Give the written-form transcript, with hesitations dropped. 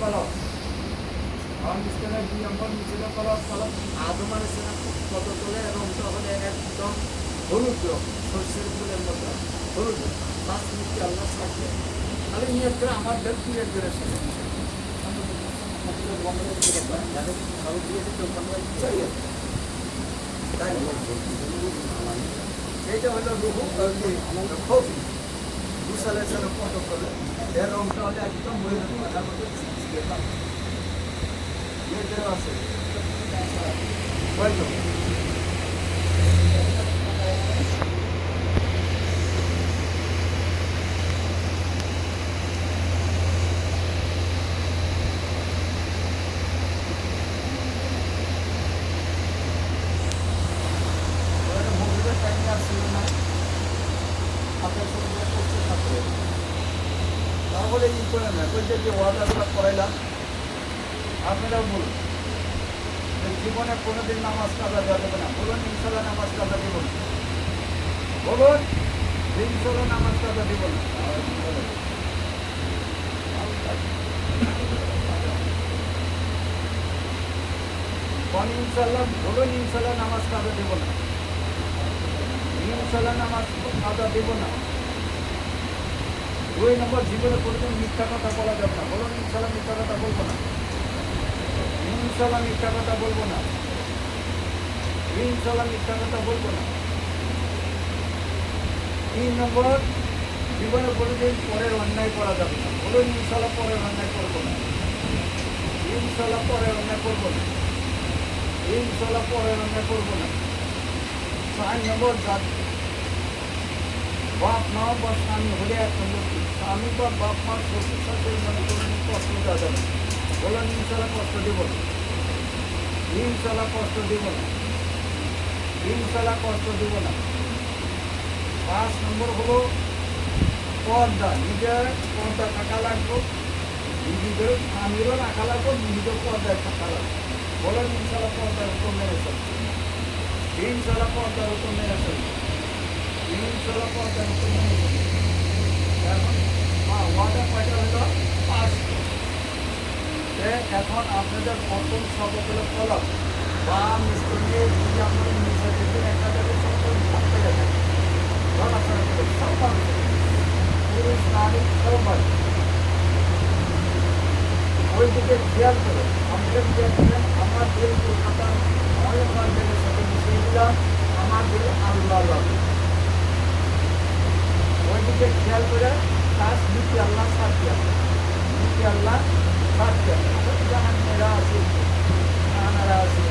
কলম, মিস্টারের 2 নম্বর নিচে কলম কলম আদম আলাইহিস কত তোলে রংটা হলে একদম হলুদ রং, সর্ষের ফুলের মতো হলুদ। 5 মিনিট আল্লাহ থাকবে তাহলে নিয়ত করে আমার দেড় ক্লিয়ার করে সাথে এইটা হলো রুহু খফি দুসালের সাথে ফটো করে এর রংটা হলে একদম হয়ে যাবে মাথার মধ্যে আছে তাহলে ই করে না বলছে যে ওয়াদাগুলো করাইলাম আপনারাও বলুন জীবনে কোনোদিন নামাজ কাজা যাবে না। বলুন ইনশাল্লাহ নামাজ কাজা দিব না, বলুন ইনশাল্লাহ নামাজ কাজা দিব না। ইনশাল্লাহ বলুন ইনশাল্লাহ নামাজ কাজা দিব না, ইনশাল্লাহ নামাজ কাজা দিব না। 2 নম্বর জীবনে কোনোদিন মিথ্যা কথা বলা যাবে না। বলুন ইনশাল্লাহ মিথ্যা কথা বলবো না, ইনশাল্লাহ মিথ্যা কথা বলবো না, ইনশাল্লাহ মিথ্যা কথা বলবো না। 3 নম্বর জীবনে কোনোদিন পরের অন্যায় করা যাবে না। বলুন ইনশাল্লাহ পরের অন্যায় করবো না, ইনশাল্লাহ পরের অন্যায় করবো না, ইনশাল্লাহ পরের অন্যায় করবো না। 4 নম্বর বাপ মা বা স্বামী হলে এক নম্বর স্বামী বা বাপ মা শ্বশুর শাশুড়ির মনে কোনোদিন কষ্ট দেওয়া যাবে না। বলুন ইনশাল্লাহ কষ্ট দেব না, ইনশাল্লাহ কষ্ট দেব না, ইনশাল্লাহ কষ্ট দেব না। 5 নম্বর হলো পর্দা, নিজের পর্দা থাকা লাগবে, নিজেদের স্বামীরও রাখা লাগবে, নিজেদের পর্দায় থাকা লাগবে। বলুন ইনশাল্লাহ পর্দার উপর মেরে চলবে, ইনশাল্লাহ পর্দার উপর মেরে চলবে, ইনশাল্লাহ পর্দার উপর মেরে চলবে। এখন ওয়াদা কয়টা হলো 5। এখন আপনাদের প্রথম শব্দ হলো কলম বা মিস্ত্রিকে যদি আপনাদের নিচে দেখবেন একটা জায়গায় সকল থাকতে গেছে পুরুষ নারী সবাই ওই দিকে খেয়াল করে আমাদের খেয়াল করেন। আমার দিল কলকাতা অনেক মানুষের সাথে মিশিয়ে দিলাম, আমার দিল আল্লাহ লাগে ওই দিকে খেয়াল করে কাজ নিচে আল্লাহ সাথে নিচে আল্লাহ জাহান মেয়েরা আছে, নানারা আছে,